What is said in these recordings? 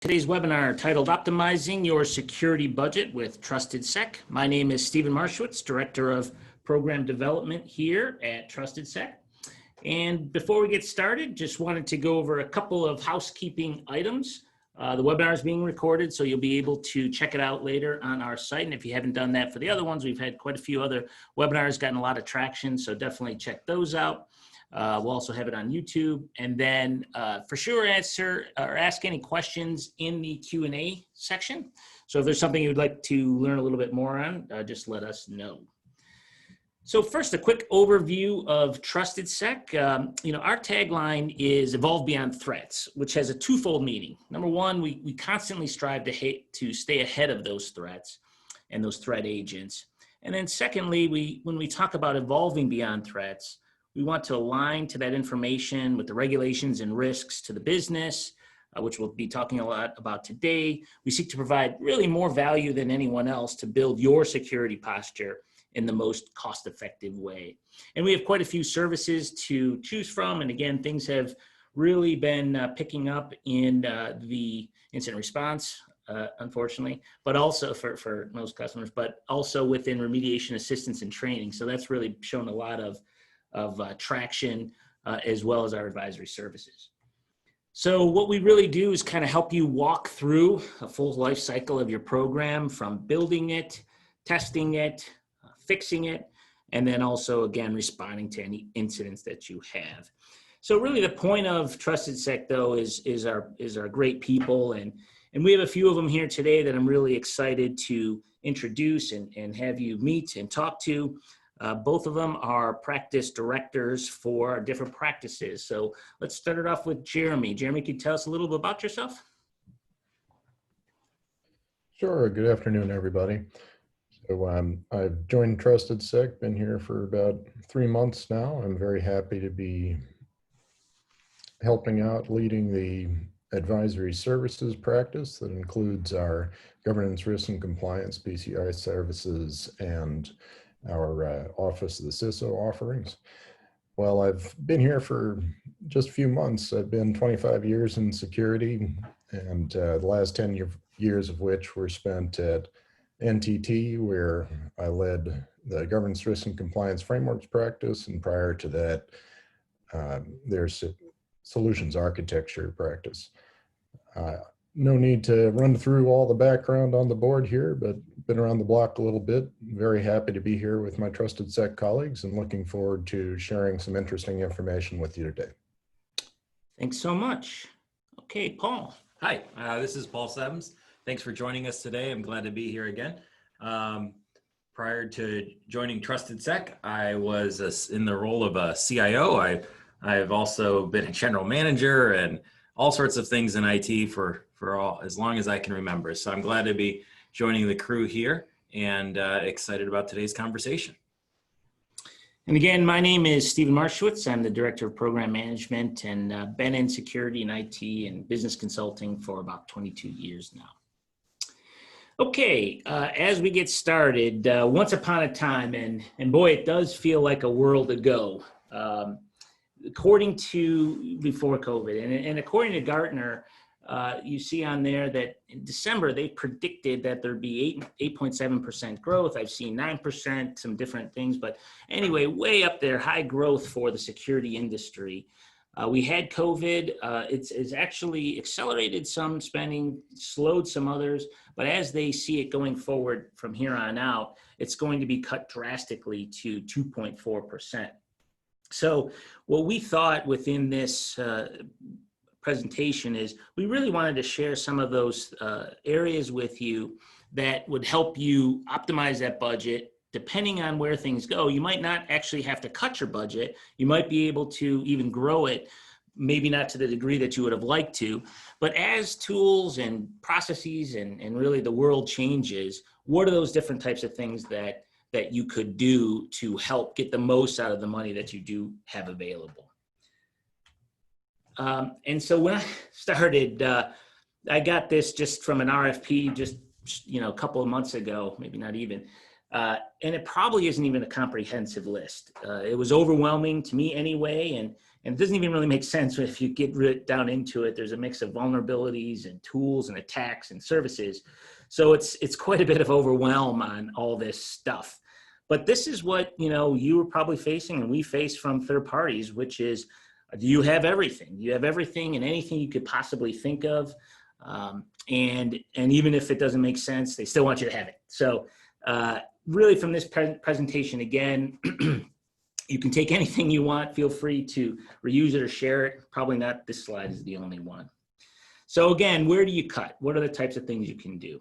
Today's webinar titled Optimizing Your Security Budget with TrustedSEC. My name is Stephen Marshwitz, Director of Program Development here at TrustedSEC. And before we get started, just wanted to go over a couple of housekeeping items. The webinar is being recorded, so you'll be able to check it out later on our site. And if you haven't done that for the other ones, we've had quite a few other webinars, gotten a lot of traction, so definitely check those out. We'll also have it on YouTube, and then for sure answer or ask any questions in the Q&A section. So if there's something you'd like to learn a little bit more on, just let us know. So first, a quick overview of TrustedSEC. Our tagline is Evolve Beyond Threats, which has a twofold meaning. Number one, we constantly strive to stay ahead of those threats and those threat agents. And then secondly, when we talk about evolving beyond threats, we want to align to that information with the regulations and risks to the business, which we'll be talking a lot about today. We seek to provide really more value than anyone else to build your security posture in the most cost-effective way. And we have quite a few services to choose from. And again, things have really been picking up in the incident response, unfortunately, but also for most customers, but also within remediation assistance and training. So that's really shown a lot of traction, as well as our advisory services. So what we really do is kind of help you walk through a full life cycle of your program, from building it, testing it, fixing it, and then also, again, responding to any incidents that you have. So really the point of TrustedSEC, though, is our great people, and we have a few of them here today that I'm really excited to introduce and have you meet and talk to. Both of them are practice directors for different practices. So let's start it off with Jeremy. Jeremy, can you tell us a little bit about yourself? Sure. Good afternoon, everybody. So I've joined TrustedSEC, been here for about 3 months now. I'm very happy to be helping out, leading the advisory services practice that includes our governance, risk, and compliance, PCI services, and our Office of the CISO offerings. Well, I've been here for just a few months. I've been 25 years in security, and the last 10 years of which were spent at NTT, where I led the governance, risk, and compliance frameworks practice, and prior to that, there's solutions architecture practice. No need to run through all the background on the board here, but been around the block a little bit. Very happy to be here with my TrustedSEC colleagues and looking forward to sharing some interesting information with you today. Thanks so much. Okay, Paul. Hi, this is Paul Sems. Thanks for joining us today. I'm glad to be here again. Prior to joining TrustedSEC, I was in the role of a CIO. I've also been a general manager and all sorts of things in IT for as long as I can remember. So I'm glad to be joining the crew here and excited about today's conversation. And again, my name is Stephen Marshwitz. I'm the Director of Program Management and been in security and IT and business consulting for about 22 years now. Okay, as we get started, once upon a time, and boy, it does feel like a world ago, according to before COVID, and according to Gartner, you see on there that in December, they predicted that there'd be 8.7% growth. I've seen 9%, some different things, but anyway, way up there, high growth for the security industry. We had COVID. It's actually accelerated some spending, slowed some others, but as they see it going forward from here on out, it's going to be cut drastically to 2.4%. So what we thought within this presentation is we really wanted to share some of those areas with you that would help you optimize that budget. Depending on where things go, you might not actually have to cut your budget. You might be able to even grow it, maybe not to the degree that you would have liked to. But as tools and processes and really the world changes, what are those different types of things that you could do to help get the most out of the money that you do have available? And so when I started, I got this just from an RFP just a couple of months ago, maybe not even. And it probably isn't even a comprehensive list. It was overwhelming to me anyway, And it doesn't even really make sense if you get down into it. There's a mix of vulnerabilities and tools and attacks and services. So it's quite a bit of overwhelm on all this stuff. But this is what, you were probably facing and we face from third parties, which is, do you have everything? Do you have everything and anything you could possibly think of? And even if it doesn't make sense, they still want you to have it. So really from this presentation, again, you can take anything you want. Feel free to reuse it or share it. Probably not this slide is the only one. So again, where do you cut? What are the types of things you can do?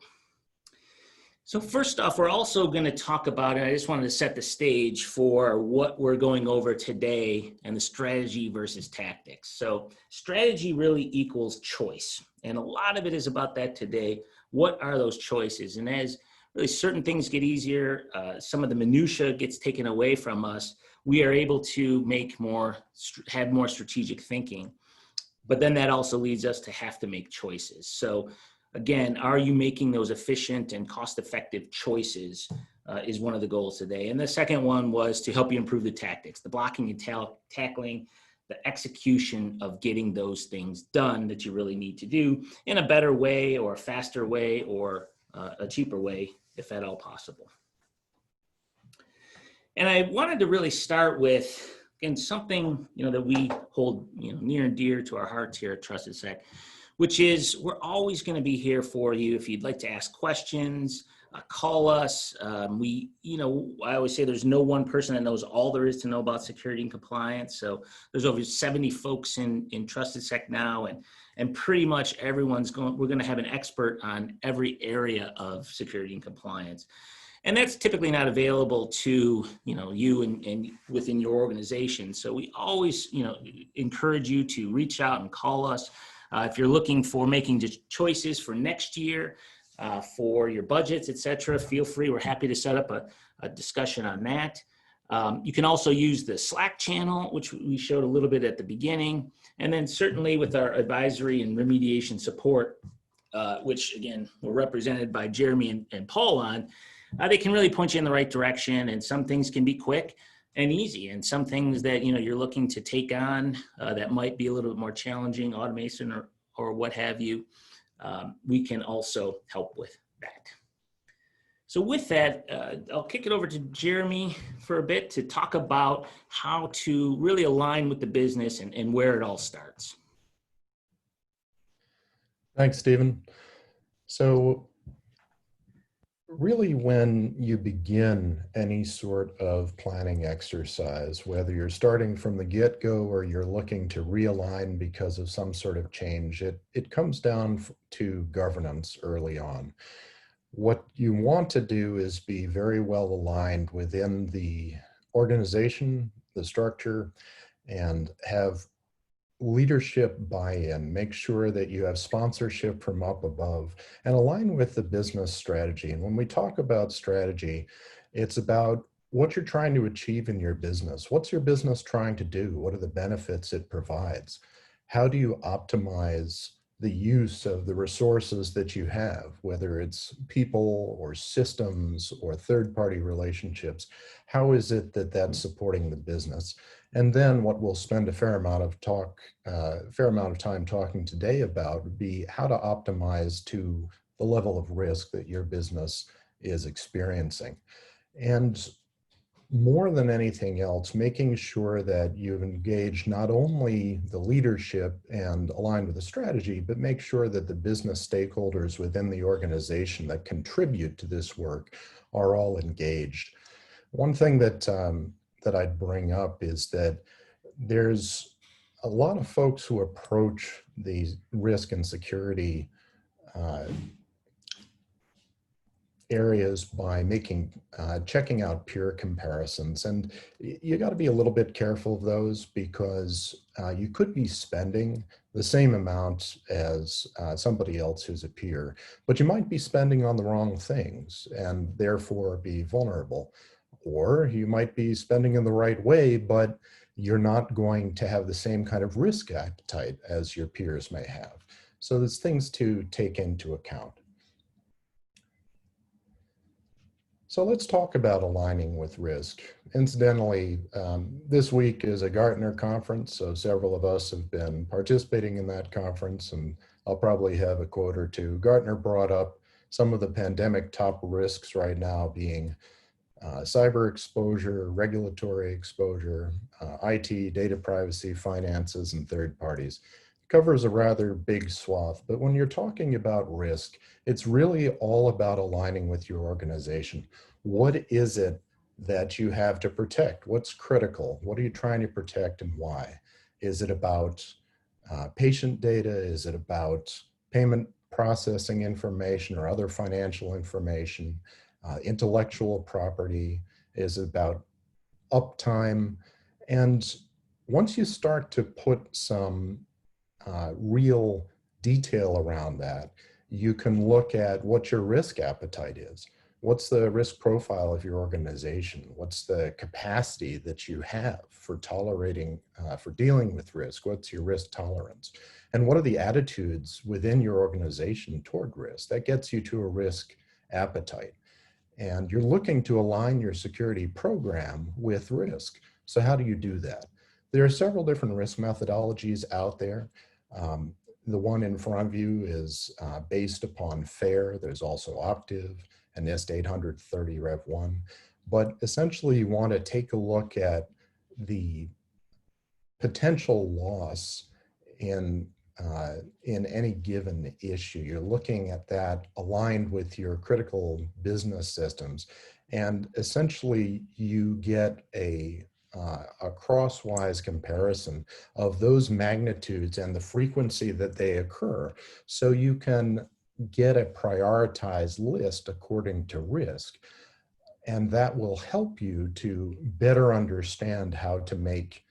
So first off, we're also going to talk about, and I just wanted to set the stage for what we're going over today and the strategy versus tactics. So strategy really equals choice. And a lot of it is about that today. What are those choices? And as really certain things get easier, some of the minutia gets taken away from us, we are able to have more strategic thinking. But then that also leads us to have to make choices. So again, are you making those efficient and cost-effective choices is one of the goals today. And the second one was to help you improve the tactics, the blocking and tackling, the execution of getting those things done that you really need to do in a better way or a faster way or a cheaper way, if at all possible. And I wanted to really start with, again, something that we hold near and dear to our hearts here at Trusted Sec, which is we're always going to be here for you. If you'd like to ask questions, call us. I always say there's no one person that knows all there is to know about security and compliance. So there's over 70 folks in Trusted Sec now, and pretty much everyone's we're going to have an expert on every area of security and compliance. And that's typically not available to, you and within your organization. So we always, encourage you to reach out and call us. If you're looking for making choices for next year, for your budgets, et cetera, feel free. We're happy to set up a discussion on that. You can also use the Slack channel, which we showed a little bit at the beginning. And then certainly with our advisory and remediation support, which again, we're represented by Jeremy and Paul on, they can really point you in the right direction. And some things can be quick and easy. And some things that, you're looking to take on that might be a little bit more challenging, automation or what have you, we can also help with that. So with that, I'll kick it over to Jeremy for a bit to talk about how to really align with the business and where it all starts. Thanks, Stephen. So really, when you begin any sort of planning exercise, whether you're starting from the get-go or you're looking to realign because of some sort of change, it comes down to governance early on. What you want to do is be very well aligned within the organization, the structure, and have leadership buy-in. Make sure that you have sponsorship from up above and align with the business strategy. And when we talk about strategy, it's about what you're trying to achieve in your business. What's your business trying to do? What are the benefits it provides? How do you optimize the use of the resources that you have, whether it's people or systems or third-party relationships? How is it that that's supporting the business? And then what we'll spend a fair amount of time talking today about would be how to optimize to the level of risk that your business is experiencing. And more than anything else, making sure that you've engaged not only the leadership and aligned with the strategy, but make sure that the business stakeholders within the organization that contribute to this work are all engaged. One thing that I'd bring up is that there's a lot of folks who approach the risk and security areas by checking out peer comparisons. And you got to be a little bit careful of those because you could be spending the same amount as somebody else who's a peer, but you might be spending on the wrong things and therefore be vulnerable. Or you might be spending in the right way, but you're not going to have the same kind of risk appetite as your peers may have. So there's things to take into account. So let's talk about aligning with risk. Incidentally, this week is a Gartner conference, so several of us have been participating in that conference, and I'll probably have a quote or two. Gartner brought up some of the pandemic top risks right now being cyber exposure, regulatory exposure, IT, data privacy, finances, and third parties. It covers a rather big swath, but when you're talking about risk, it's really all about aligning with your organization. What is it that you have to protect? What's critical? What are you trying to protect and why? Is it about patient data? Is it about payment processing information or other financial information? Intellectual property? Is about uptime? And once you start to put some real detail around that, you can look at what your risk appetite is. What's the risk profile of your organization? What's the capacity that you have for tolerating, for dealing with risk? What's your risk tolerance? And what are the attitudes within your organization toward risk? That gets you to a risk appetite. And you're looking to align your security program with risk. So how do you do that? There are several different risk methodologies out there. The one in front of you is based upon FAIR. There's also Octave and NIST 830 Rev 1. But essentially you want to take a look at the potential loss in any given issue. You're looking at that aligned with your critical business systems. And essentially you get a crosswise comparison of those magnitudes and the frequency that they occur. So you can get a prioritized list according to risk. And that will help you to better understand how to make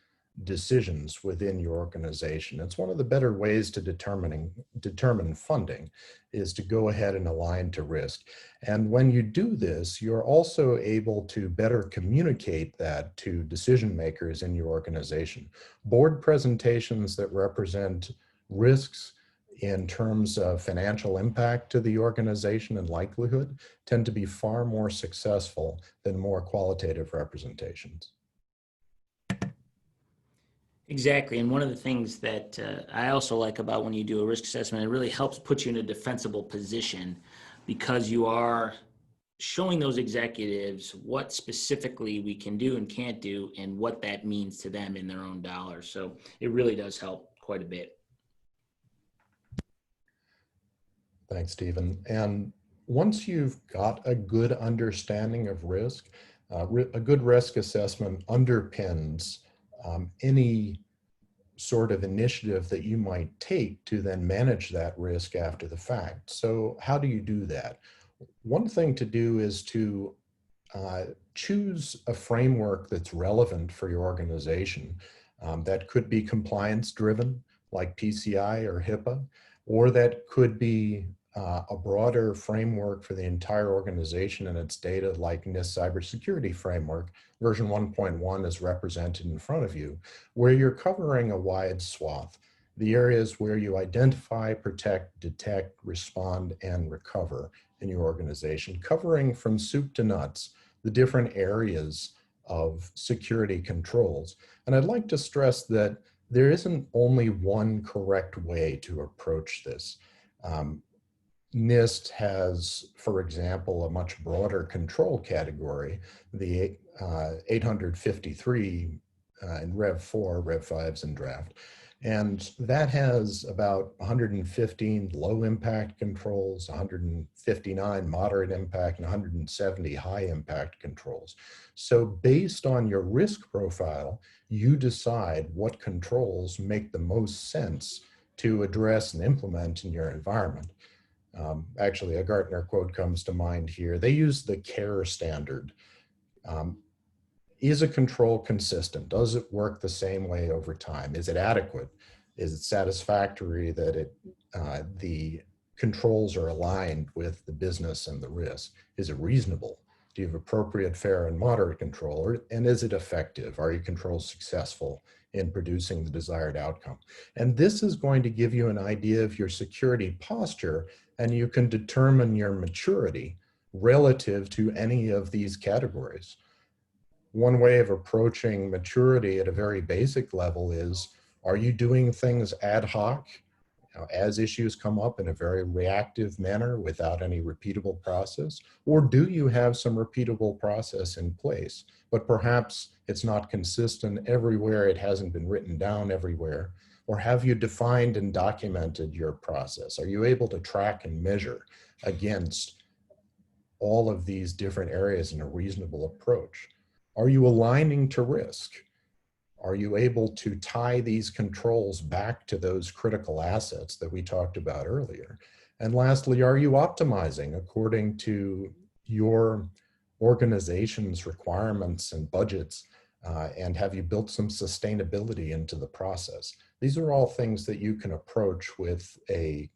decisions within your organization. It's one of the better ways to determine funding is to go ahead and align to risk. And when you do this, you're also able to better communicate that to decision makers in your organization. Board presentations that represent risks in terms of financial impact to the organization and likelihood tend to be far more successful than more qualitative representations. Exactly. And one of the things that I also like about when you do a risk assessment, it really helps put you in a defensible position because you are showing those executives what specifically we can do and can't do and what that means to them in their own dollars. So it really does help quite a bit. Thanks, Stephen. And once you've got a good understanding of risk, a good risk assessment underpins any sort of initiative that you might take to then manage that risk after the fact. So how do you do that? One thing to do is to choose a framework that's relevant for your organization. That could be compliance driven, like PCI or HIPAA, or that could be a broader framework for the entire organization and its data, like NIST Cybersecurity Framework. Version 1.1 is represented in front of you, where you're covering a wide swath. The areas where you identify, protect, detect, respond, and recover in your organization, covering from soup to nuts the different areas of security controls. And I'd like to stress that there isn't only one correct way to approach this. NIST has, for example, a much broader control category, the 853 in Rev 4, Rev 5's in draft. And that has about 115 low impact controls, 159 moderate impact, and 170 high impact controls. So based on your risk profile, you decide what controls make the most sense to address and implement in your environment. Actually, a Gartner quote comes to mind here. They use the CARE standard. Is a control consistent? Does it work the same way over time? Is it adequate? Is it satisfactory that the controls are aligned with the business and the risk? Is it reasonable? Do you have appropriate, fair, and moderate control? And is it effective? Are your controls successful in producing the desired outcome? And this is going to give you an idea of your security posture, and you can determine your maturity relative to any of these categories. One way of approaching maturity at a very basic level is, are you doing things ad hoc, as issues come up in a very reactive manner without any repeatable process? Or do you have some repeatable process in place, but perhaps it's not consistent everywhere, it hasn't been written down everywhere? Or have you defined and documented your process? Are you able to track and measure against all of these different areas in a reasonable approach? Are you aligning to risk? Are you able to tie these controls back to those critical assets that we talked about earlier? And lastly, are you optimizing according to your organization's requirements and budgets? And have you built some sustainability into the process? These are all things that you can approach with a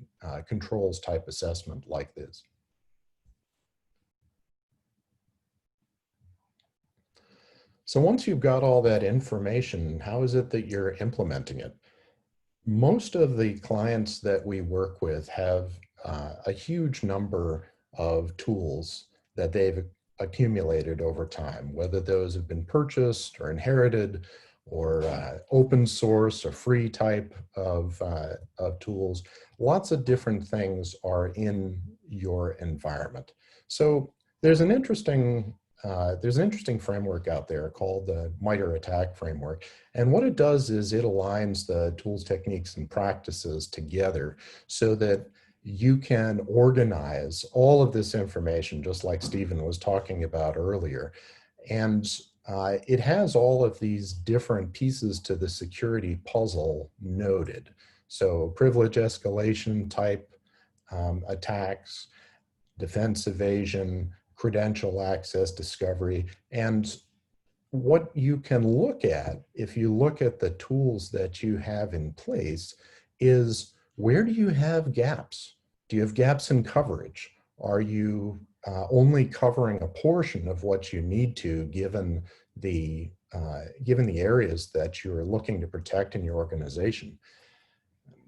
controls type assessment like this. So once you've got all that information, how is it that you're implementing it? Most of the clients that we work with have a huge number of tools that they've accumulated over time, whether those have been purchased or inherited or open source or free type of tools. Lots of different things are in your environment. So there's an interesting framework out there called the MITRE attack framework. And what it does is it aligns the tools, techniques, and practices together so that you can organize all of this information, just like Stephen was talking about earlier. And it has all of these different pieces to the security puzzle noted. So privilege escalation type attacks, defense evasion, credential access discovery. And what you can look at, if you look at the tools that you have in place, is where do you have gaps? Do you have gaps in coverage? Are you only covering a portion of what you need to, given the areas that you're looking to protect in your organization?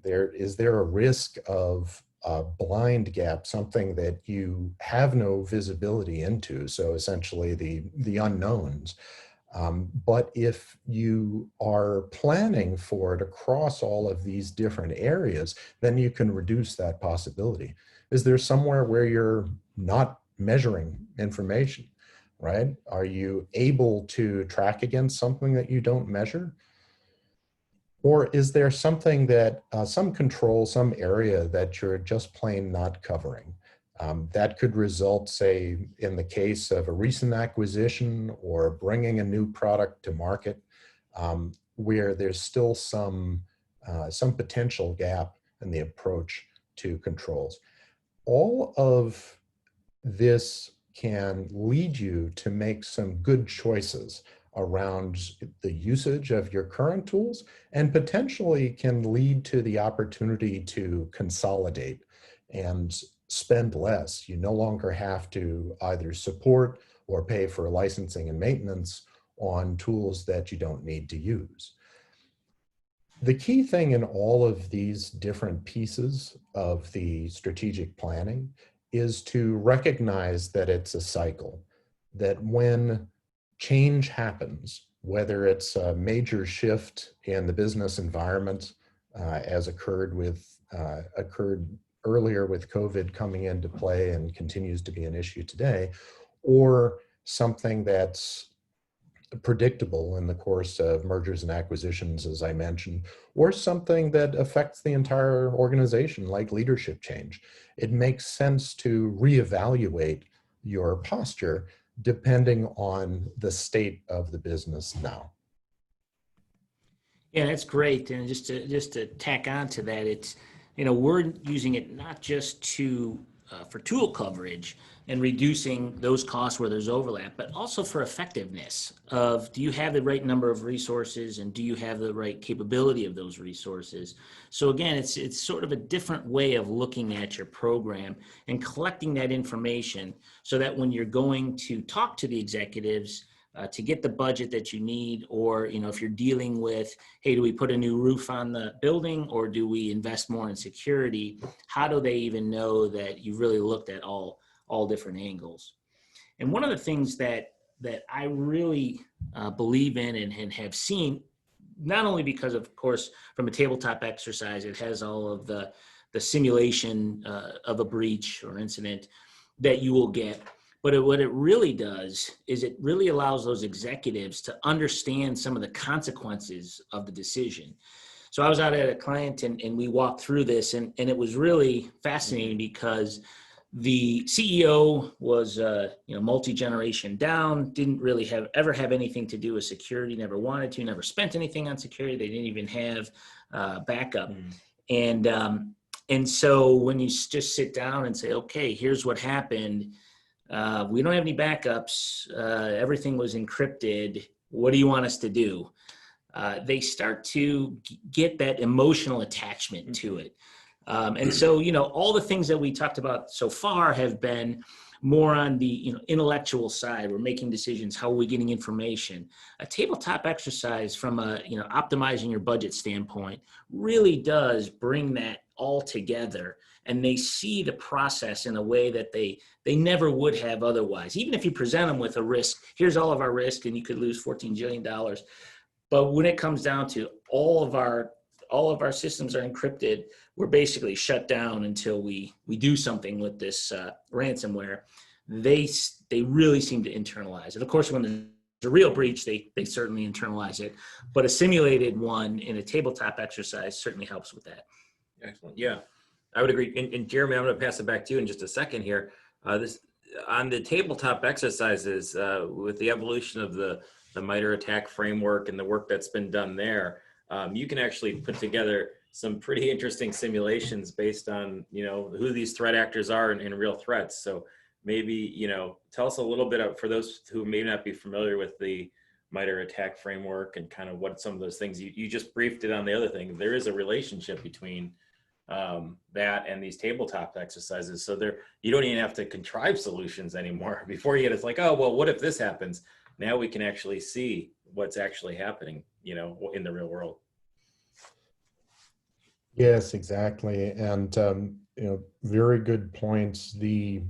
Is there a risk of a blind gap, something that you have no visibility into, so essentially the unknowns? But if you are planning for it across all of these different areas, then you can reduce that possibility. Is there somewhere where you're not measuring information, right? Are you able to track against something that you don't measure? Or is there something that, some control, some area that you're just plain not covering? That could result, say, in the case of a recent acquisition or bringing a new product to market, where there's still some potential gap in the approach to controls. All of this can lead you to make some good choices around the usage of your current tools, and potentially can lead to the opportunity to consolidate and spend less. You no longer have to either support or pay for licensing and maintenance on tools that you don't need to use. The key thing in all of these different pieces of the strategic planning is to recognize that it's a cycle, that when change happens, whether it's a major shift in the business environment, as occurred earlier with COVID coming into play and continues to be an issue today, or something that's predictable in the course of mergers and acquisitions, as I mentioned, or something that affects the entire organization, like leadership change, it makes sense to reevaluate your posture depending on the state of the business now. Yeah, that's great. And just to tack on to that, it's, we're using it not just for tool coverage and reducing those costs where there's overlap, but also for effectiveness of, do you have the right number of resources and do you have the right capability of those resources? So again, it's sort of a different way of looking at your program and collecting that information so that when you're going to talk to the executives to get the budget that you need, or if you're dealing with, hey, do we put a new roof on the building or do we invest more in security? How do they even know that you've really looked at all all different angles. And one of the things that I really believe in and have seen, not only because, of course, from a tabletop exercise, it has all of the simulation of a breach or incident that you will get. But what it really does is it really allows those executives to understand some of the consequences of the decision. So I was out at a client and we walked through this, and it was really fascinating because the CEO was multi-generation down, didn't really ever have anything to do with security, never wanted to, never spent anything on security. They didn't even have backup. And so when you just sit down and say, okay, here's what happened. We don't have any backups. Everything was encrypted. What do you want us to do? They start to get that emotional attachment to it. And so, all the things that we talked about so far have been more on the intellectual side. We're making decisions. How are we getting information? A tabletop exercise from a optimizing your budget standpoint really does bring that all together, and they see the process in a way that they never would have otherwise. Even if you present them with a risk, here's all of our risk, and you could lose $14 billion. But when it comes down to all of our systems are encrypted, we're basically shut down until we do something with this ransomware. They really seem to internalize it. Of course, when there's a real breach, they certainly internalize it. But a simulated one in a tabletop exercise certainly helps with that. Excellent. Yeah, I would agree. And Jeremy, I'm going to pass it back to you in just a second here. This on the tabletop exercises with the evolution of the MITRE attack framework and the work that's been done there, you can actually put together some pretty interesting simulations based on, who these threat actors are and real threats. So maybe, tell us a little bit for those who may not be familiar with the MITRE attack framework and kind of what some of those things, you just briefed it on the other thing. There is a relationship between that and these tabletop exercises. So you don't even have to contrive solutions anymore. Before it's like, oh, well, what if this happens? Now we can actually see what's actually happening, in the real world. Yes, exactly. And, very good points. The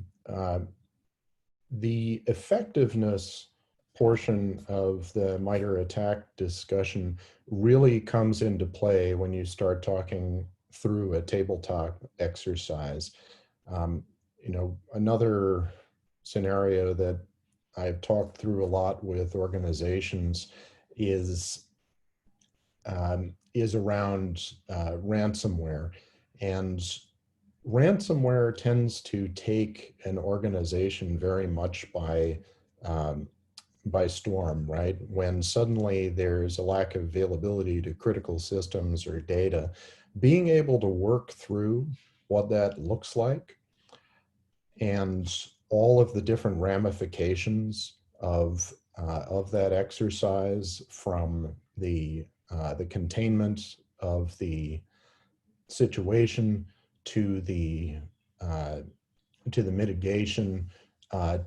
effectiveness portion of the MITRE attack discussion really comes into play when you start talking through a tabletop exercise. Another scenario that I've talked through a lot with organizations is around ransomware. And ransomware tends to take an organization very much by storm, right? When suddenly there's a lack of availability to critical systems or data, being able to work through what that looks like and all of the different ramifications of that exercise, from the containment of the situation to the mitigation,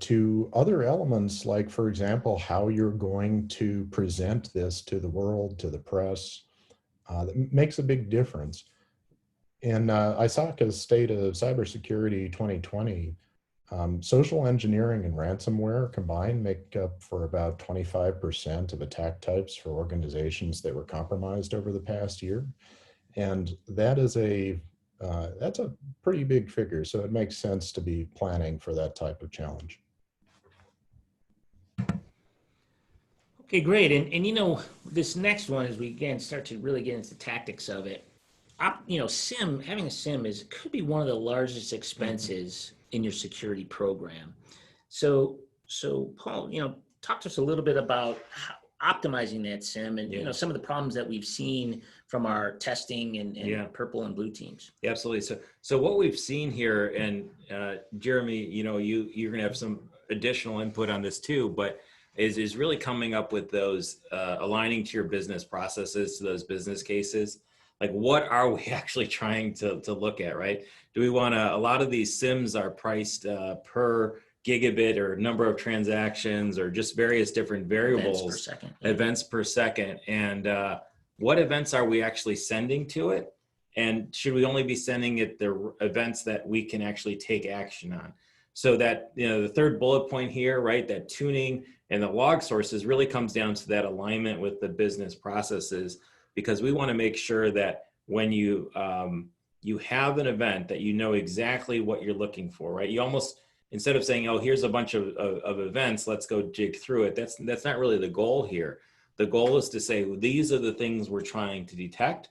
to other elements like, for example, how you're going to present this to the world, to the press, that makes a big difference. In ISACA's State of Cybersecurity 2020, social engineering and ransomware combined make up for about 25% of attack types for organizations that were compromised over the past year. And that is that's a pretty big figure. So it makes sense to be planning for that type of challenge. Okay, great. And this next one, as we again start to really get into the tactics of it, SIEM, having a SIEM could be one of the largest expenses in your security program. So Paul, talk to us a little bit about optimizing that SIEM and some of the problems that we've seen from our testing and purple and blue teams. Yeah, absolutely. So what we've seen here, and Jeremy, you're going to have some additional input on this too, but is really coming up with those aligning to your business processes, to those business cases. Like, what are we actually trying to look at, right? Do we want to, a lot of these SIMs are priced per gigabit or number of transactions or just various different variables, events per second. And what events are we actually sending to it? And should we only be sending it the events that we can actually take action on? So that, the third bullet point here, right, that tuning and the log sources really comes down to that alignment with the business processes, because we want to make sure that when you have an event that you know exactly what you're looking for, right? You almost, instead of saying, oh, here's a bunch of events, let's go jig through it. That's not really the goal here. The goal is to say, well, these are the things we're trying to detect.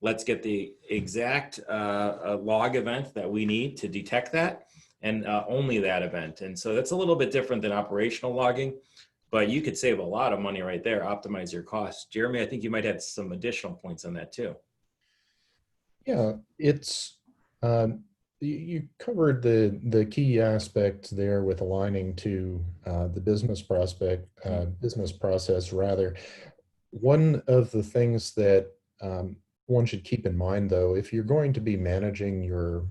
Let's get the exact log event that we need to detect that, and only that event. And so that's a little bit different than operational logging, but you could save a lot of money right there, optimize your costs. Jeremy, I think you might have some additional points on that too. Yeah, it's you covered the key aspects there with aligning to the business process rather. One of the things that one should keep in mind, though, if you're going to be managing your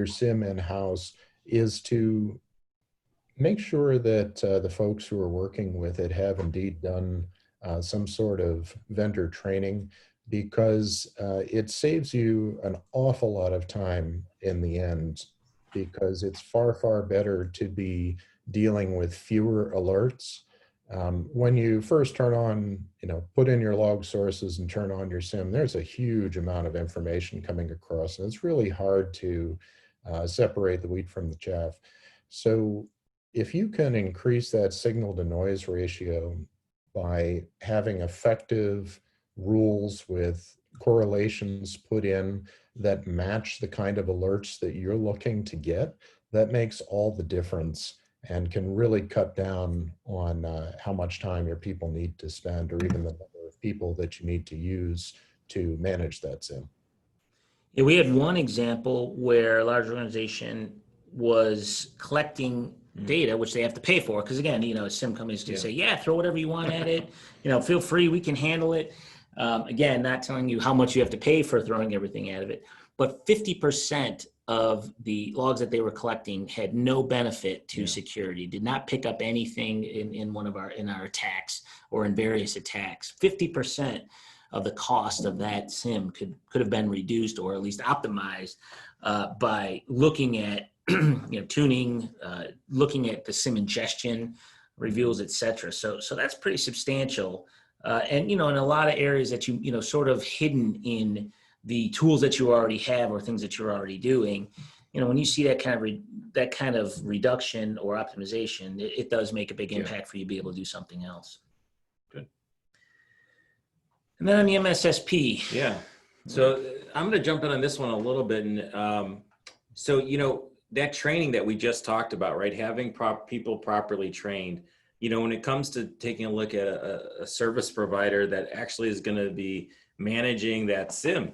SIEM in-house, is to make sure that the folks who are working with it have indeed done some sort of vendor training, because it saves you an awful lot of time in the end, because it's far, far better to be dealing with fewer alerts. When you first turn on, put in your log sources and turn on your SIEM, there's a huge amount of information coming across, and it's really hard to separate the wheat from the chaff. So if you can increase that signal to noise ratio by having effective rules with correlations put in that match the kind of alerts that you're looking to get, that makes all the difference and can really cut down on how much time your people need to spend, or even the number of people that you need to use to manage that SIEM. Yeah, we had one example where a large organization was collecting data, which they have to pay for, because again, SIEM companies can say, yeah, throw whatever you want at it, feel free, we can handle it. Again, not telling you how much you have to pay for throwing everything out of it, but 50% of the logs that they were collecting had no benefit to security, did not pick up anything in our attacks or in various attacks. 50% of the cost of that SIEM could have been reduced, or at least optimized by looking at tuning, looking at the SIEM ingestion, reveals, etc. So that's pretty substantial. And in a lot of areas that you sort of hidden in the tools that you already have or things that you're already doing, when you see that kind of reduction or optimization, it does make a big impact for you to be able to do something else. Good. And then on the MSSP. Yeah. So I'm going to jump in on this one a little bit. And so, that training that we just talked about, right? Having people properly trained, when it comes to taking a look at a service provider that actually is going to be managing that SIEM,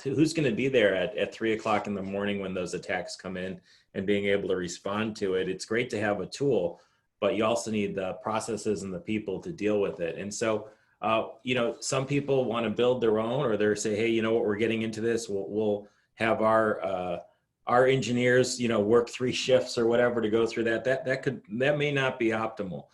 who's going to be there at 3 o'clock in the morning when those attacks come in and being able to respond to it. It's great to have a tool, but you also need the processes and the people to deal with it. And so, some people want to build their own, or they're say, hey, you know what, we're getting into this. We'll have our engineers, work 3 shifts or whatever to go through that. That may not be optimal.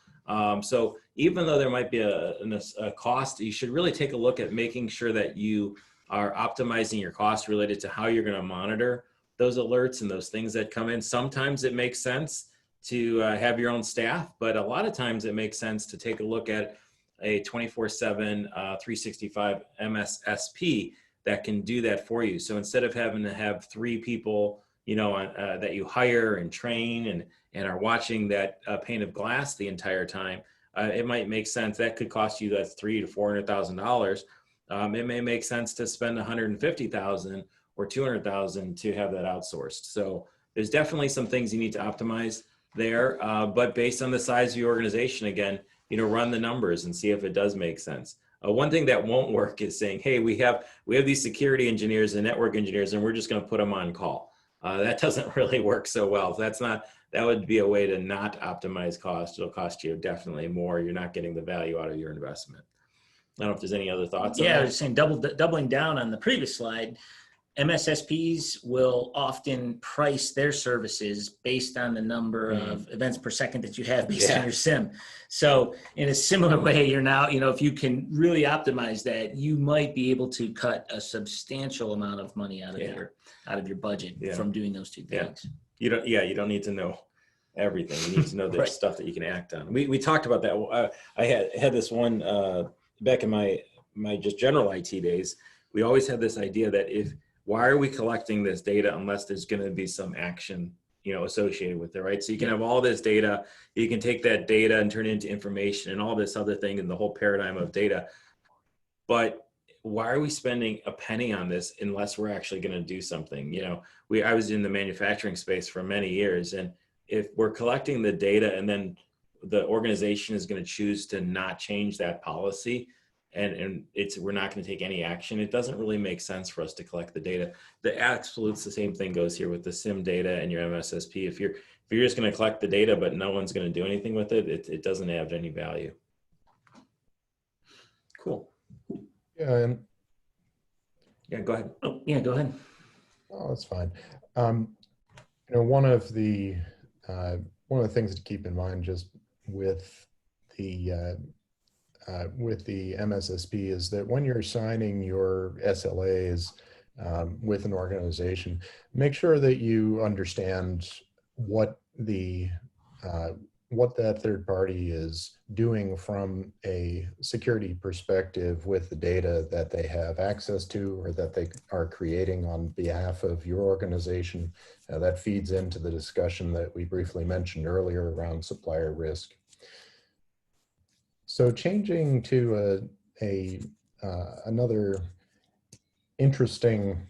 So even though there might be a cost, you should really take a look at making sure that you are optimizing your costs related to how you're going to monitor those alerts and those things that come in. Sometimes it makes sense to have your own staff, but a lot of times it makes sense to take a look at a 24/7, 365 MSSP that can do that for you. So instead of having to have 3 people, that you hire and train and are watching that pane of glass the entire time, it might make sense. That could cost you that $300,000 to $400,000. It may make sense to spend $150,000 or $200,000 to have that outsourced. So there's definitely some things you need to optimize there, but based on the size of your organization, again, run the numbers and see if it does make sense. One thing that won't work is saying, hey, we have these security engineers and network engineers, and we're just going to put them on call. That doesn't really work so well. That would be a way to not optimize cost. It'll cost you definitely more. You're not getting the value out of your investment. I don't know if there's any other thoughts on that. I was saying doubling down on the previous slide, MSSPs will often price their services based on the number of events per second that you have based on your SIEM. So in a similar way, you're now, if you can really optimize that, you might be able to cut a substantial amount of money out of your budget from doing those 2 things. You don't need to know everything. You need to know there's Right. stuff that you can act on. We talked about that. I had this one back in my just general IT days. We always had this idea that why are we collecting this data unless there's going to be some action, associated with it, right? So you can have all this data, you can take that data and turn it into information and all this other thing and the whole paradigm of data. But why are we spending a penny on this unless we're actually going to do something? I was in the manufacturing space for many years, and if we're collecting the data and then the organization is going to choose to not change that policy, and we're not going to take any action, it doesn't really make sense for us to collect the data. The same thing goes here with the SIEM data and your MSSP. If you're just going to collect the data but no one's going to do anything with it, it doesn't have any value. Cool. Yeah, and Yeah, go ahead. Oh, yeah, go ahead. oh, that's fine. One of the things to keep in mind just with the MSSP is that when you're signing your SLAs with an organization, make sure that you understand what that third party is doing from a security perspective with the data that they have access to or that they are creating on behalf of your organization. That feeds into the discussion that we briefly mentioned earlier around supplier risk. So changing to another interesting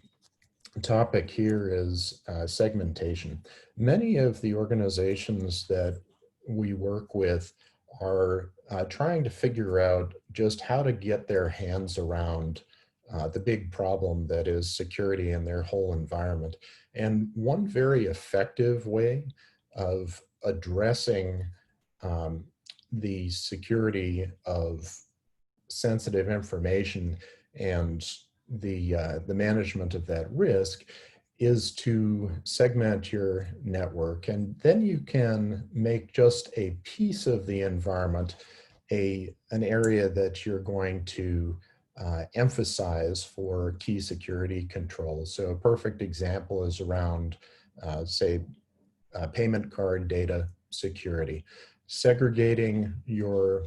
topic here is segmentation. Many of the organizations that we work with are trying to figure out just how to get their hands around the big problem that is security in their whole environment. And one very effective way of addressing the security of sensitive information and the management of that risk is to segment your network, and then you can make just a piece of the environment an area that you're going to emphasize for key security controls. So a perfect example is around, say, payment card data security. Segregating your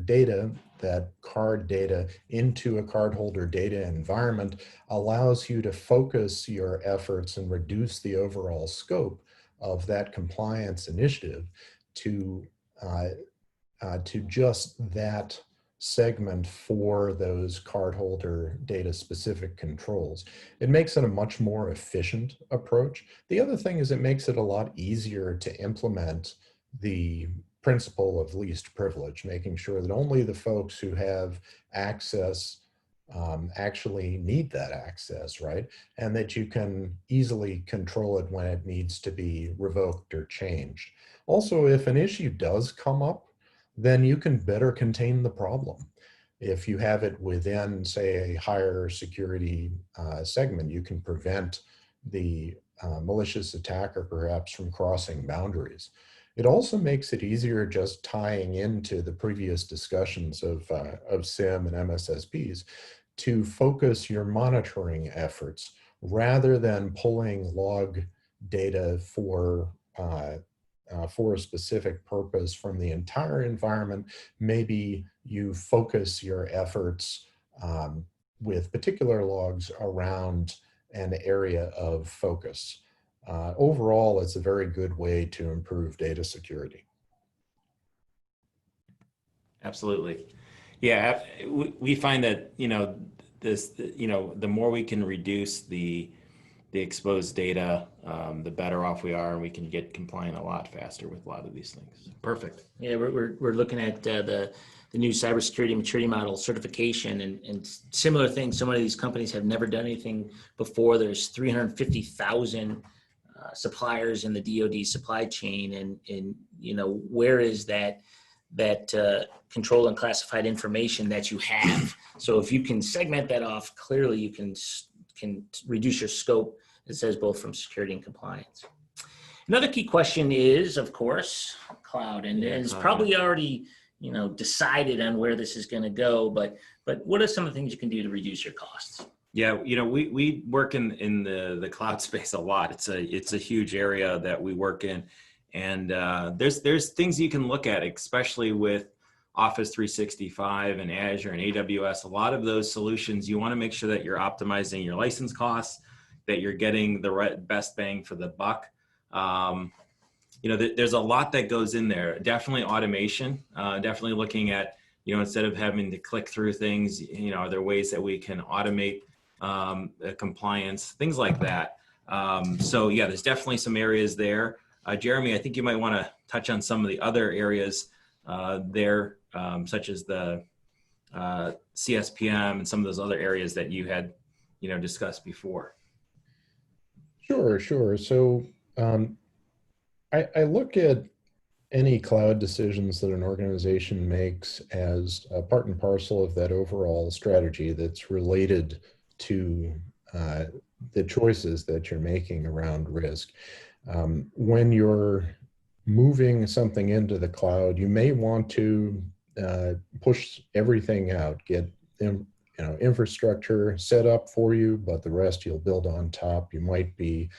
data, that card data, into a cardholder data environment allows you to focus your efforts and reduce the overall scope of that compliance initiative to just that segment for those cardholder data specific controls. It makes it a much more efficient approach. The other thing is it makes it a lot easier to implement the principle of least privilege, making sure that only the folks who have access actually need that access, right? And that you can easily control it when it needs to be revoked or changed. Also, if an issue does come up, then you can better contain the problem. If you have it within, say, a higher security segment, you can prevent the malicious attacker perhaps from crossing boundaries. It also makes it easier, just tying into the previous discussions of SIEM and MSSPs, to focus your monitoring efforts rather than pulling log data for a specific purpose from the entire environment. Maybe you focus your efforts with particular logs around an area of focus. Overall, it's a very good way to improve data security. Absolutely. Yeah, we find that, the more we can reduce the exposed data, the better off we are, and we can get compliant a lot faster with a lot of these things. Perfect. Yeah, we're looking at the new cybersecurity maturity model certification and similar things. So many of these companies have never done anything before. There's 350,000 suppliers in the DoD supply chain, and where is that control and classified information that you have? So if you can segment that off, clearly you can reduce your scope. It says both from security and compliance. Another key question is, of course, cloud, and it's probably already decided on where this is going to go. But what are some of the things you can do to reduce your costs? Yeah, we work in the cloud space a lot. It's a huge area that we work in, and there's things you can look at, especially with Office 365 and Azure and AWS. A lot of those solutions, you want to make sure that you're optimizing your license costs, that you're getting the best bang for the buck. There's a lot that goes in there. Definitely automation. Definitely looking at instead of having to click through things, are there ways that we can automate compliance, things like that. So yeah, there's definitely some areas there. Jeremy, I think you might want to touch on some of the other areas there, such as the CSPM and some of those other areas that you had, discussed before. Sure. So I look at any cloud decisions that an organization makes as a part and parcel of that overall strategy that's related to the choices that you're making around risk. When you're moving something into the cloud, you may want to push everything out, get infrastructure set up for you, but the rest you'll build on top. You might be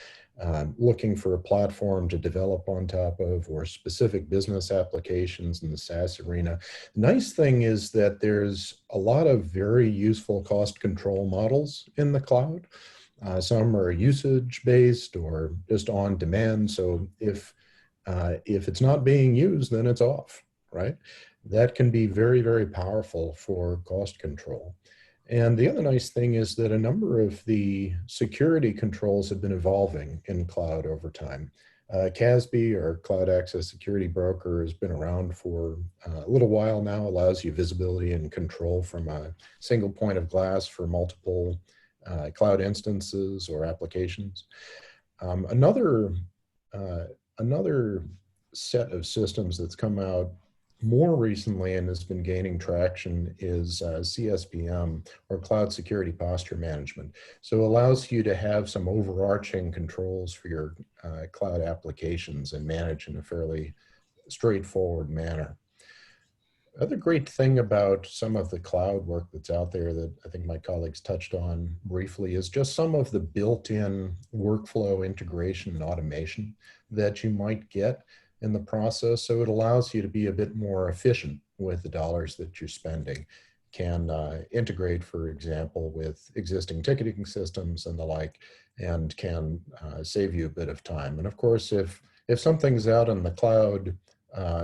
looking for a platform to develop on top of, or specific business applications in the SaaS arena. The nice thing is that there's a lot of very useful cost control models in the cloud. Some are usage-based or just on demand. So if it's not being used, then it's off, right? That can be very, very powerful for cost control. And the other nice thing is that a number of the security controls have been evolving in cloud over time. CASB, or Cloud Access Security Broker, has been around for a little while now, allows you visibility and control from a single point of glass for multiple cloud instances or applications. Another set of systems that's come out more recently and has been gaining traction is CSPM, or Cloud Security Posture Management. So it allows you to have some overarching controls for your cloud applications and manage in a fairly straightforward manner. Other great thing about some of the cloud work that's out there that I think my colleagues touched on briefly is just some of the built-in workflow integration and automation that you might get in the process. So it allows you to be a bit more efficient with the dollars that you're spending. Can integrate, for example, with existing ticketing systems and the like, and can save you a bit of time. And of course, if something's out in the cloud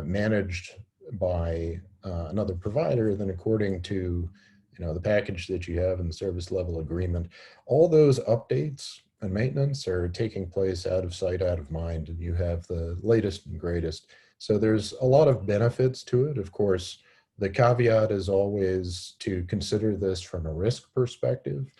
managed by another provider, then according to the package that you have in the service level agreement, all those updates and maintenance are taking place out of sight, out of mind, and you have the latest and greatest. So there's a lot of benefits to it. Of course, the caveat is always to consider this from a risk perspective,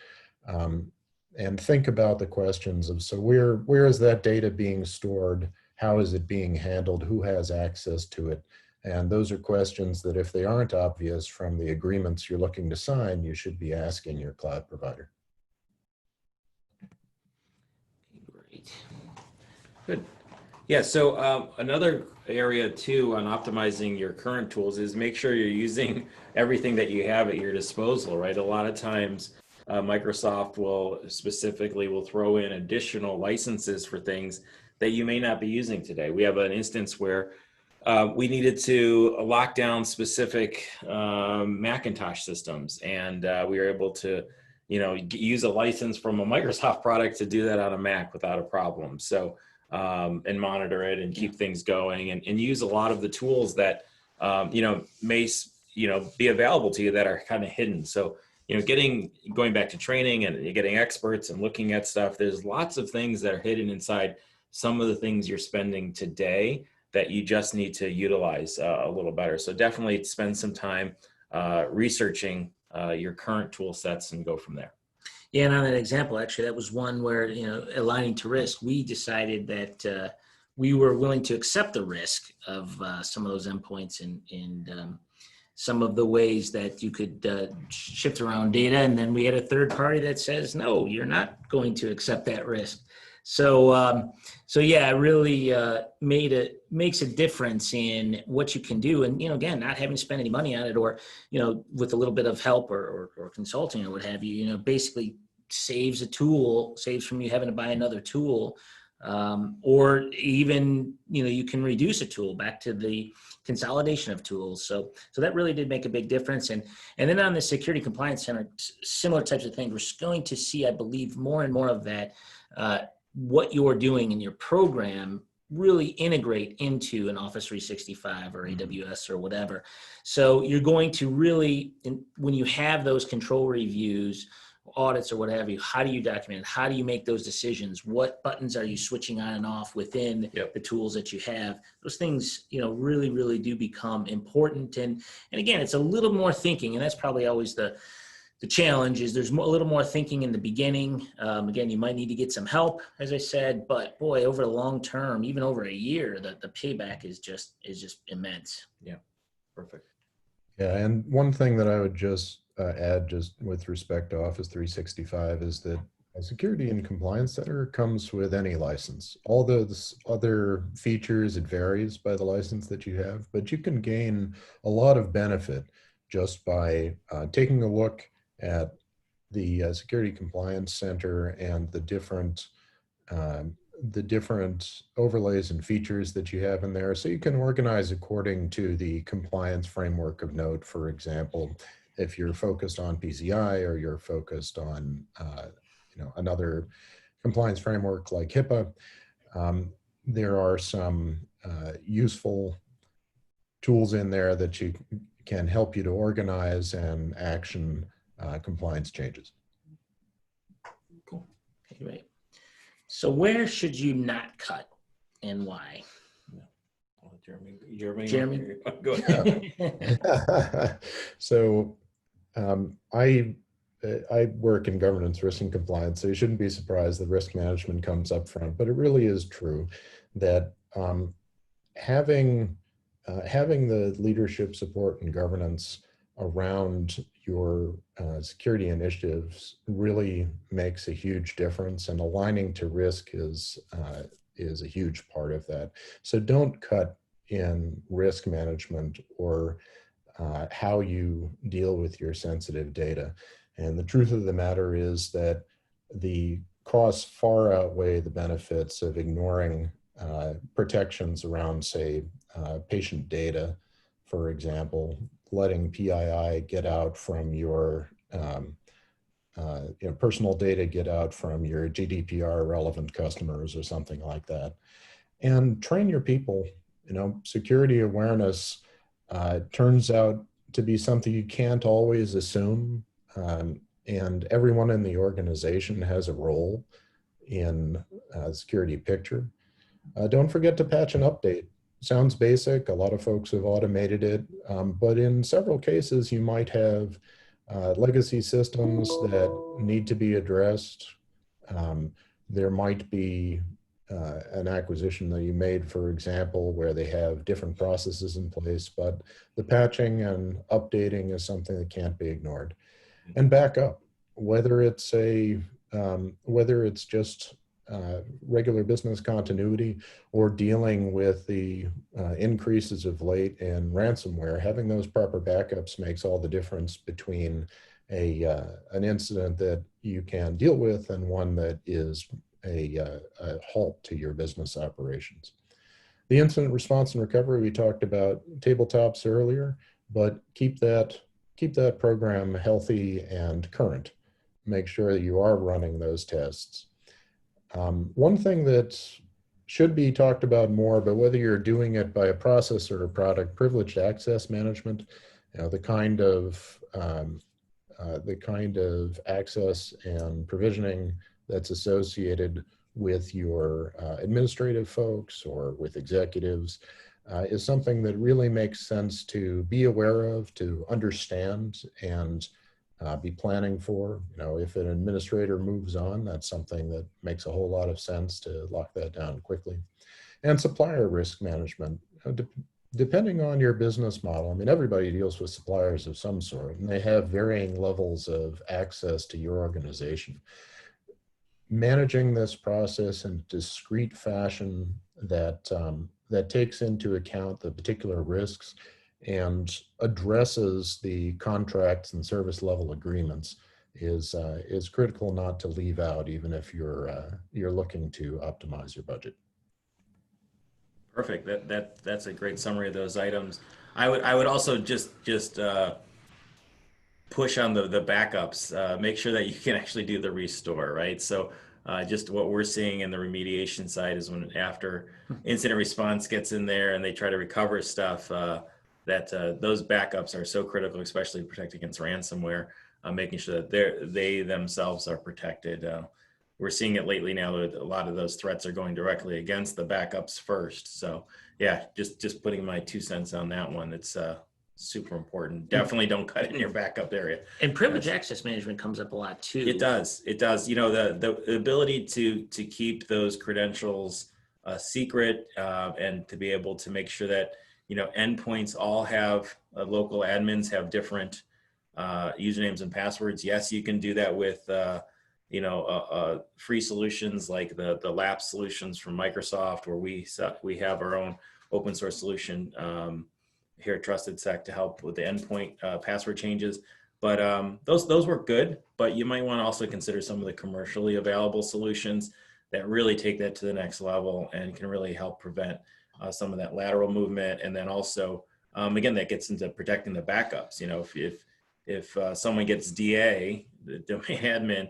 and think about the questions of, so where is that data being stored? How is it being handled? Who has access to it? And those are questions that, if they aren't obvious from the agreements you're looking to sign, you should be asking your cloud provider. Great. Good. Yeah, so another area too on optimizing your current tools is make sure you're using everything that you have at your disposal, right? A lot of times Microsoft will throw in additional licenses for things that you may not be using today. We have an instance where we needed to lock down specific Macintosh systems, and we were able to use a license from a Microsoft product to do that on a Mac without a problem. So and monitor it and keep things going, and use a lot of the tools that may be available to you that are kind of hidden. So going back to training and getting experts and looking at stuff, there's lots of things that are hidden inside some of the things you're spending today that you just need to utilize a little better. So definitely spend some time researching your current tool sets and go from there. Yeah, and on that example, actually, that was one where, aligning to risk, we decided that we were willing to accept the risk of some of those endpoints and some of the ways that you could shift around data. And then we had a third party that says, no, you're not going to accept that risk. So yeah, it really makes a difference in what you can do. And, again, not having to spend any money on it, or, with a little bit of help or consulting or what have you, basically saves from you having to buy another tool. Or even, you can reduce a tool back to the consolidation of tools. So that really did make a big difference. And then on the Security Compliance Center, similar types of things, we're going to see, I believe, more and more of that, what you're doing in your program really integrate into an Office 365 or AWS or whatever. So you're going to really, when you have those control reviews, audits or what have you, how do you document it? How do you make those decisions? What buttons are you switching on and off within the tools that you have? Those things, really, really do become important. And again, it's a little more thinking, and that's probably always the challenge is there's a little more thinking in the beginning. Again, you might need to get some help, as I said, but boy, over the long term, even over a year, the payback is just immense. Yeah, perfect. Yeah, and one thing that I would just add, just with respect to Office 365, is that a Security and Compliance Center comes with any license. All those other features, it varies by the license that you have, but you can gain a lot of benefit just by taking a look at the Security Compliance Center and the different overlays and features that you have in there. So you can organize according to the compliance framework of note. For example, if you're focused on PCI or you're focused on another compliance framework like HIPAA, there are some useful tools in there that can help you to organize and action compliance changes. Cool. Okay, great. So where should you not cut and why? Jeremy. Go ahead. So I work in governance, risk, and compliance, so you shouldn't be surprised that risk management comes up front, but it really is true that having the leadership support and governance around your security initiatives really makes a huge difference, and aligning to risk is a huge part of that. So don't cut in risk management or how you deal with your sensitive data. And the truth of the matter is that the costs far outweigh the benefits of ignoring protections around, say, patient data, for example, letting PII get out from your personal data get out from your GDPR relevant customers or something like that. And train your people. Security awareness turns out to be something you can't always assume. And everyone in the organization has a role in the security picture. Don't forget to patch and update. Sounds basic. A lot of folks have automated it, but in several cases, you might have legacy systems that need to be addressed. There might be an acquisition that you made, for example, where they have different processes in place, but the patching and updating is something that can't be ignored. And back up, whether it's just regular business continuity or dealing with the increases of late in ransomware, having those proper backups makes all the difference between an incident that you can deal with and one that is a halt to your business operations. The incident response and recovery, we talked about tabletops earlier, but keep that program healthy and current. Make sure that you are running those tests. One thing that should be talked about more, but whether you're doing it by a process or a product, privileged access management, the kind of access and provisioning that's associated with your administrative folks or with executives is something that really makes sense to be aware of, to understand, and be planning for. If an administrator moves on, that's something that makes a whole lot of sense to lock that down quickly. And supplier risk management. Depending on your business model, everybody deals with suppliers of some sort, and they have varying levels of access to your organization. Managing this process in a discrete fashion that takes into account the particular risks and addresses the contracts and service level agreements is critical not to leave out, even if you're looking to optimize your budget. Perfect. That's a great summary of those items. I would also just push on the backups. Make sure that you can actually do the restore, right? So just what we're seeing in the remediation side is when after incident response gets in there and they try to recover stuff, that those backups are so critical, especially to protect against ransomware, making sure that they themselves are protected. We're seeing it lately now that a lot of those threats are going directly against the backups first. So yeah, just putting my 2 cents on that one. It's super important. Definitely don't cut in your backup area. And privileged access management comes up a lot too. It does. It does. You know, the ability to keep those credentials secret and to be able to make sure that, you know, endpoints all have local admins have different usernames and passwords. Yes, you can do that with you know, free solutions like the LAP solutions from Microsoft, where we have our own open source solution here at TrustedSec to help with the endpoint password changes. But those work good, but you might want to also consider some of the commercially available solutions that really take that to the next level and can really help prevent some of that lateral movement. And then also, again, that gets into protecting the backups. You know, if someone gets DA, the domain admin,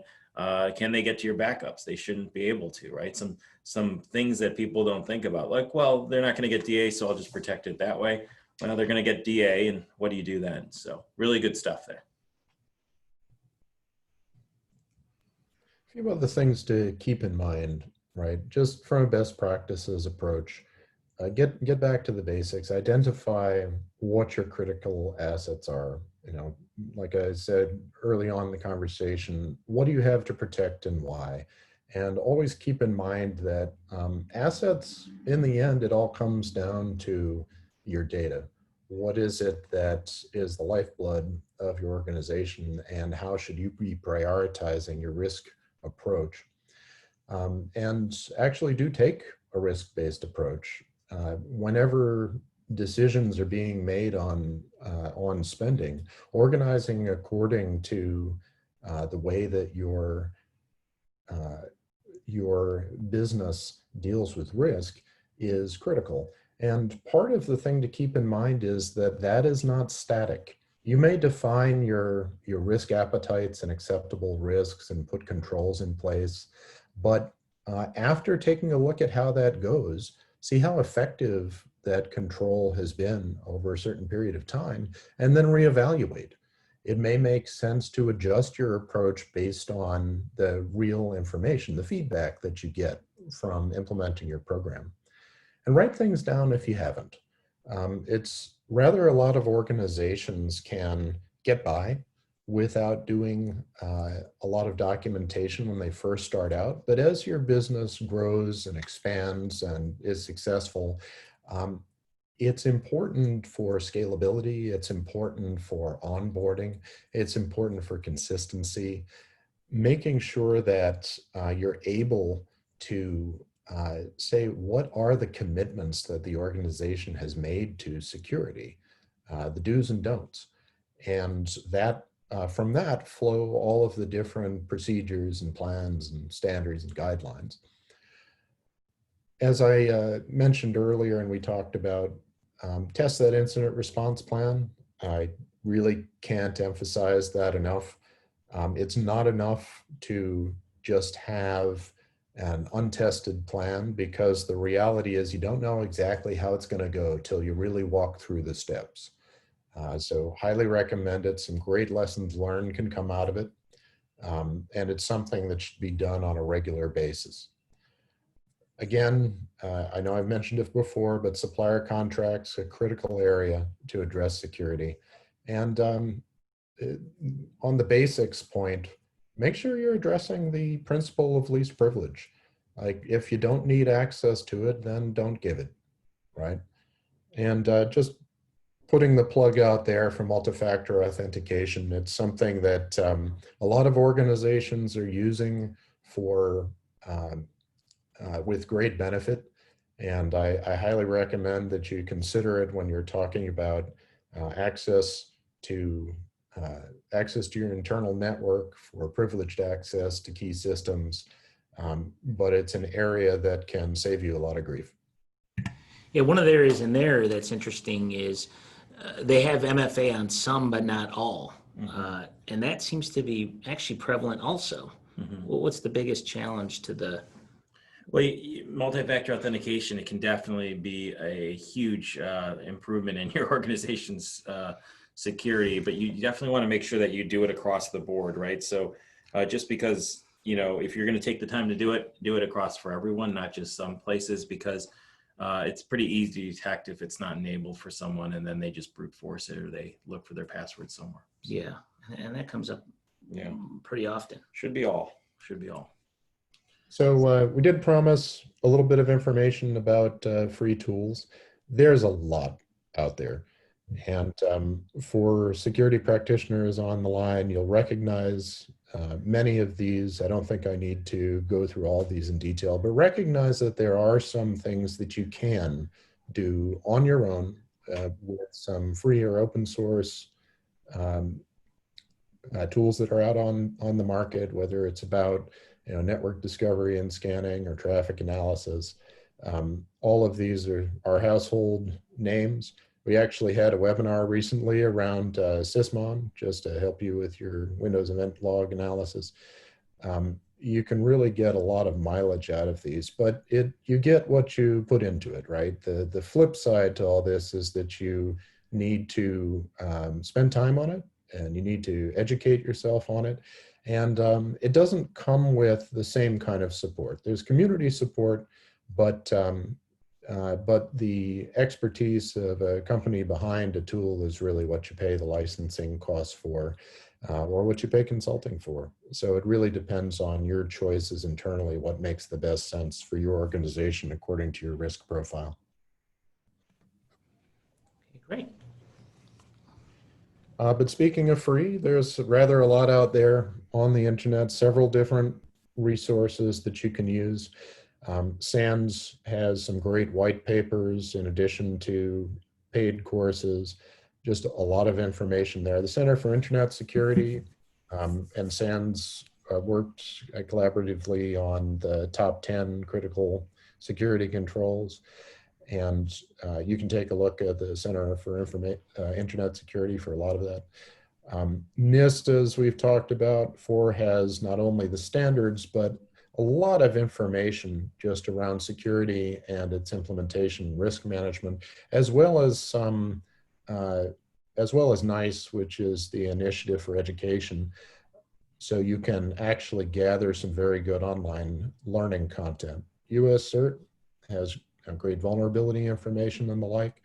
can they get to your backups? They shouldn't be able to, right? Some things that people don't think about, like, well, they're not going to get DA, so I'll just protect it that way. Well, they're going to get DA, and what do you do then? So really good stuff there. A few other things to keep in mind, right? Just from a best practices approach, get back to the basics. Identify what your critical assets are. You know, like I said early on in the conversation, what do you have to protect and why? And always keep in mind that assets, in the end, it all comes down to your data. What is it that is the lifeblood of your organization, and how should you be prioritizing your risk approach? And actually do take a risk-based approach. Whenever decisions are being made on spending, organizing according to the way that your business deals with risk is critical. And part of the thing to keep in mind is that that is not static. You may define your risk appetites and acceptable risks and put controls in place, but after taking a look at how that goes, see how effective that control has been over a certain period of time, and then reevaluate. It may make sense to adjust your approach based on the real information, the feedback that you get from implementing your program. And write things down if you haven't. It's rather a lot of organizations can get by without doing a lot of documentation when they first start out. But as your business grows and expands and is successful, it's important for scalability, it's important for onboarding, it's important for consistency, making sure that you're able to say what are the commitments that the organization has made to security, the do's and don'ts. And that from that flow all of the different procedures and plans and standards and guidelines. As I mentioned earlier, and we talked about, test that incident response plan. I really can't emphasize that enough. It's not enough to just have an untested plan, because the reality is you don't know exactly how it's going to go till you really walk through the steps. So highly recommend it. Some great lessons learned can come out of it. And it's something that should be done on a regular basis. Again, I know I've mentioned it before, but supplier contracts, a critical area to address security. And on the basics point, make sure you're addressing the principle of least privilege. Like, if you don't need access to it, then don't give it, right? And just putting the plug out there for multi-factor authentication. It's something that a lot of organizations are using for with great benefit. And I highly recommend that you consider it when you're talking about access to access to your internal network, for privileged access to key systems, but it's an area that can save you a lot of grief. Yeah, one of the areas in there that's interesting is they have MFA on some, but not all. And that seems to be actually prevalent also. Well, what's the biggest challenge to the? Well, multi-factor authentication, it can definitely be a huge improvement in your organization's security, but you definitely want to make sure that you do it across the board, right? So just because, if you're going to take the time to do it across for everyone, not just some places, because it's pretty easy to detect if it's not enabled for someone and then they just brute force it or they look for their password somewhere. So, Yeah, and that comes up pretty often. Should be all. So we did promise a little bit of information about free tools. There's a lot out there. And for security practitioners on the line, you'll recognize many of these. I don't think I need to go through all of these in detail, but recognize that there are some things that you can do on your own with some free or open source tools that are out on the market, whether it's about network discovery and scanning or traffic analysis. All of these are household names. We actually had a webinar recently around Sysmon, just to help you with your Windows event log analysis. You can really get a lot of mileage out of these, but you get what you put into it, right? The flip side to all this is that you need to spend time on it, and you need to educate yourself on it. And it doesn't come with the same kind of support. There's community support, but the expertise of a company behind a tool is really what you pay the licensing costs for, or what you pay consulting for. So it really depends on your choices internally, what makes the best sense for your organization according to your risk profile. Great. But speaking of free, there's rather a lot out there on the internet, several different resources that you can use. SANS has some great white papers in addition to paid courses, just a lot of information there. The Center for Internet Security and SANS worked collaboratively on the top 10 critical security controls. And you can take a look at the Center for Internet Security for a lot of that. NIST, as we've talked about before, has not only the standards, but a lot of information just around security and its implementation, risk management, as well as NICE, which is the Initiative for Education. So you can actually gather some very good online learning content. US CERT has great vulnerability information and the like.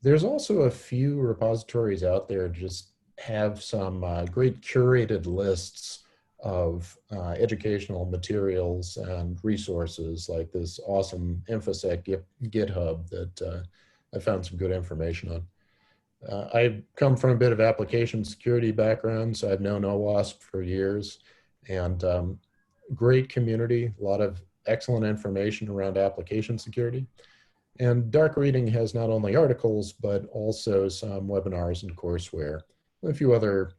There's also a few repositories out there just have some great curated lists of educational materials and resources, like this awesome InfoSec GitHub that I found some good information on. I come from a bit of application security background, so I've known OWASP for years, and great community, a lot of excellent information around application security. And Dark Reading has not only articles, but also some webinars and courseware, a few other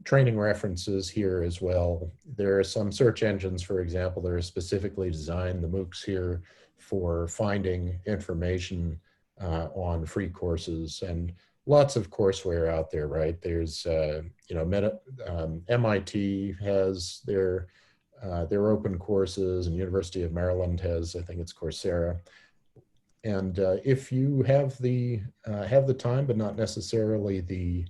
training references here as well. There are some search engines, for example, that are specifically designed, the MOOCs here, for finding information on free courses, and lots of courseware out there, right? There's, MIT has their open courses, and University of Maryland has, I think it's Coursera. And if you have the time, but not necessarily the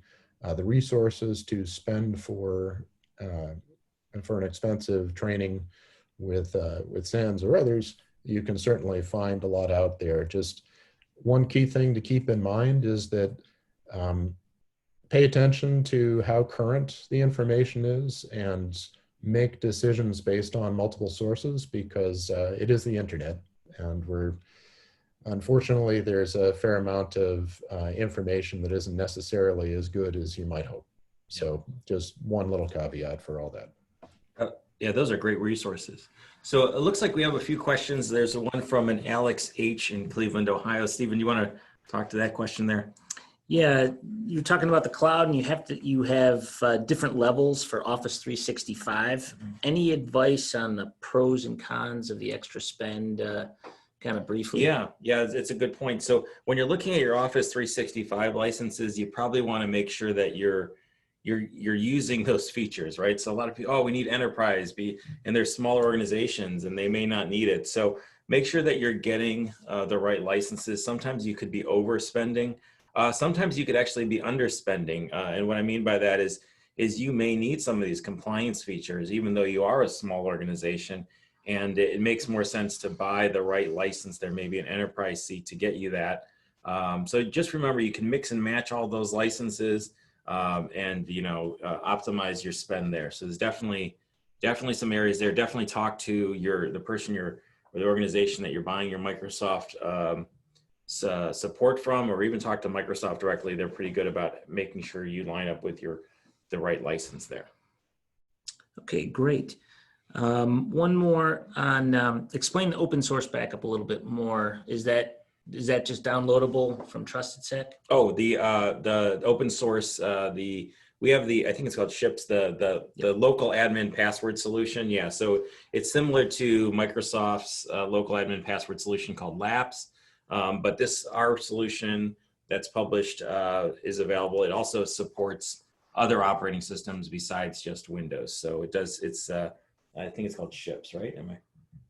resources to spend for an expensive training with SANS or others, you can certainly find a lot out there. Just one key thing to keep in mind is that pay attention to how current the information is and make decisions based on multiple sources, because it is the internet, and unfortunately, there's a fair amount of information that isn't necessarily as good as you might hope. So just one little caveat for all that. Yeah, those are great resources. So it looks like we have a few questions. There's one from an Alex H. in Cleveland, Ohio. Stephen, you want to talk to that question there? Yeah, you're talking about the cloud, and you have different levels for Office 365. Any advice on the pros and cons of the extra spend, kind of briefly? Yeah, it's a good point. So when you're looking at your Office 365 licenses, you probably want to make sure that you're using those features, right? So a lot of people, oh, we need enterprise, and there's smaller organizations and they may not need it. So make sure that you're getting the right licenses. Sometimes you could be overspending. Sometimes you could actually be underspending. And what I mean by that is you may need some of these compliance features, even though you are a small organization, and it makes more sense to buy the right license. There may be an enterprise seat to get you that. So just remember, you can mix and match all those licenses and optimize your spend there. So there's definitely some areas there. Definitely talk to the person or the organization that you're buying your Microsoft support from, or even talk to Microsoft directly. They're pretty good about making sure you line up with the right license there. Okay, great. One more on explain the open source backup a little bit more. Is that just downloadable from TrustedSec? Oh, the open source, we have I think it's called SHIPS, the local admin password solution. Yeah, so it's similar to Microsoft's local admin password solution called LAPS, but our solution that's published is available. It also supports other operating systems besides just Windows. So I think it's called SHIPS, right?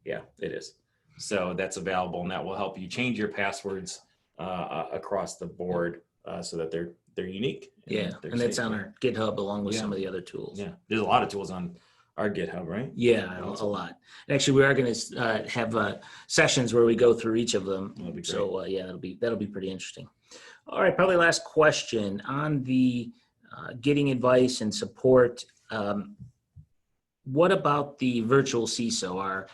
Yeah, it is. So that's available, and that will help you change your passwords across the board so that they're unique. And that's on our GitHub along with some of the other tools. Yeah, there's a lot of tools on our GitHub, right? Yeah, a lot. And actually, we are going to have sessions where we go through each of them. That'll be great. So that'll be pretty interesting. All right, probably last question on the getting advice and support. What about the virtual CISO? Are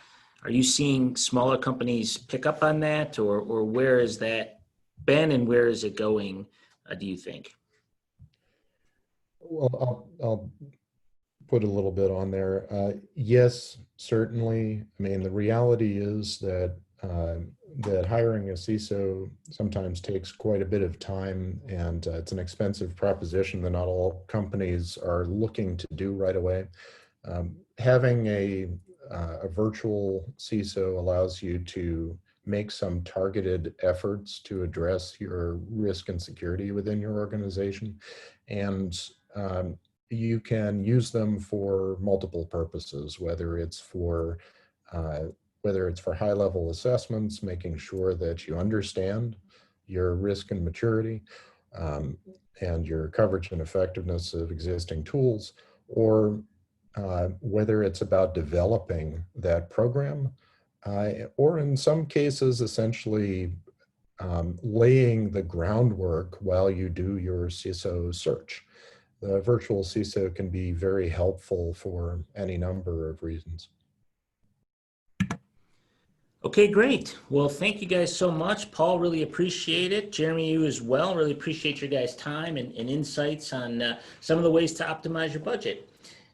you seeing smaller companies pick up on that, or where is that been and where is it going, do you think? Well, I'll put a little bit on there. Yes, certainly. I mean, the reality is that hiring a CISO sometimes takes quite a bit of time, and it's an expensive proposition that not all companies are looking to do right away. Having a virtual CISO allows you to make some targeted efforts to address your risk and security within your organization, and you can use them for multiple purposes, whether it's for high-level assessments, making sure that you understand your risk and maturity and your coverage and effectiveness of existing tools, or whether it's about developing that program, or in some cases, essentially laying the groundwork while you do your CISO search. The virtual CISO can be very helpful for any number of reasons. Okay, great. Well, thank you guys so much. Paul, really appreciate it. Jeremy, you as well. Really appreciate your guys' time and insights on some of the ways to optimize your budget.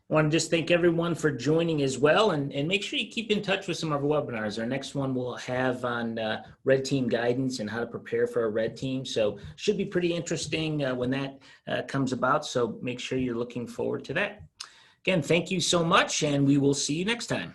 I want to just thank everyone for joining as well, and make sure you keep in touch with some of our webinars. Our next one we'll have on red team guidance and how to prepare for a red team. So should be pretty interesting when that comes about. So make sure you're looking forward to that. Again, thank you so much, and we will see you next time.